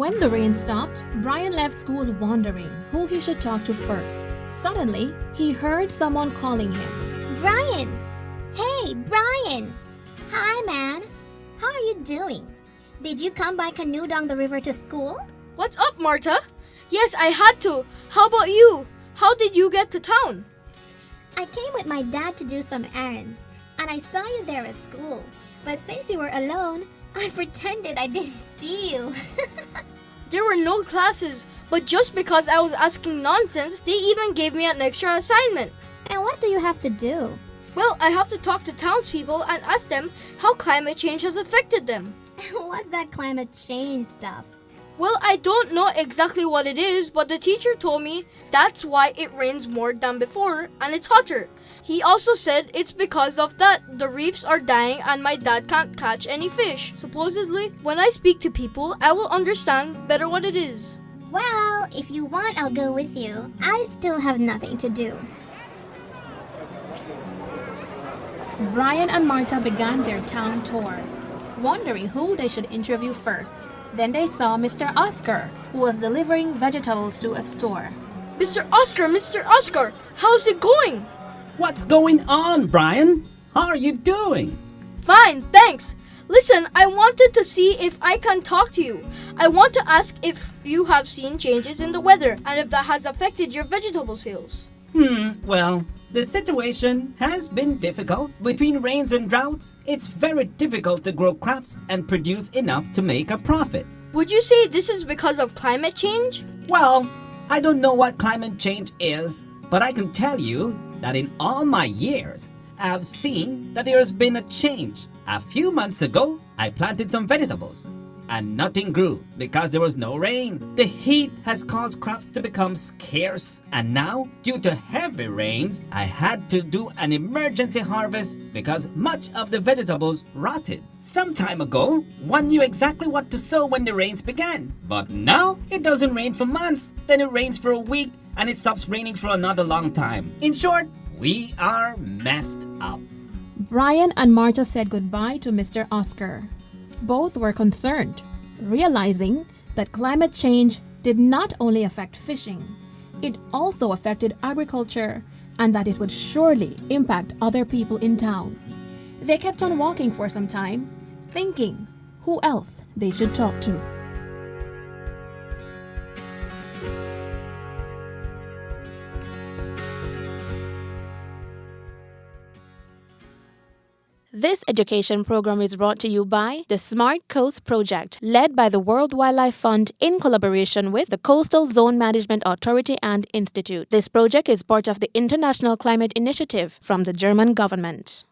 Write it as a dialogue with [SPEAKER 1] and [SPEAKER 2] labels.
[SPEAKER 1] When the rain stopped, Brian left school wondering who he should talk to first. Suddenly, he heard someone calling him.
[SPEAKER 2] Brian! Hey, Brian! Hi, man. How are you doing? Did you come by canoe down the river to school?
[SPEAKER 3] What's up, Marta? Yes, I had to. How about you? How did you get to town?
[SPEAKER 2] I came with my dad to do some errands, and I saw you there at school. But since you were alone, I pretended I didn't see you.
[SPEAKER 3] There were no classes, but just because I was asking nonsense, they even gave me an extra assignment.
[SPEAKER 2] And what do you have to do?
[SPEAKER 3] Well, I have to talk to townspeople and ask them how climate change has affected them.
[SPEAKER 2] What's that climate change stuff?
[SPEAKER 3] Well, I don't know exactly what it is, but the teacher told me that's why it rains more than before and it's hotter. He also said it's because of that the reefs are dying and my dad can't catch any fish. Supposedly, when I speak to people, I will understand better what it is.
[SPEAKER 2] Well, if you want, I'll go with you. I still have nothing to do.
[SPEAKER 1] Brian and Marta began their town tour, wondering who they should interview first. Then they saw Mr. Oscar, who was delivering vegetables to a store.
[SPEAKER 3] Mr. Oscar, how's it going?
[SPEAKER 4] What's going on, Brian? How are you doing?
[SPEAKER 3] Fine, thanks. Listen, I wanted to see if I can talk to you. I want to ask if you have seen changes in the weather and if that has affected your vegetable sales.
[SPEAKER 4] Well, the situation has been difficult. Between rains and droughts, it's very difficult to grow crops and produce enough to make a profit.
[SPEAKER 3] Would you say this is because of climate change?
[SPEAKER 4] Well, I don't know what climate change is, but I can tell you that in all my years, I've seen that there has been a change. A few months ago, I planted some vegetables and nothing grew because there was no rain. The heat has caused crops to become scarce, and now, due to heavy rains, I had to do an emergency harvest because much of the vegetables rotted. Some time ago, one knew exactly what to sow when the rains began, but now it doesn't rain for months, then it rains for a week, and it stops raining for another long time. In short, we are messed up.
[SPEAKER 1] Brian and Marta said goodbye to Mr. Oscar. Both were concerned, realizing that climate change did not only affect fishing, it also affected agriculture and that it would surely impact other people in town. They kept on walking for some time, thinking who else they should talk to. This education program is brought to you by the Smart Coast Project, led by the World Wildlife Fund in collaboration with the Coastal Zone Management Authority and Institute. This project is part of the International Climate Initiative from the German government.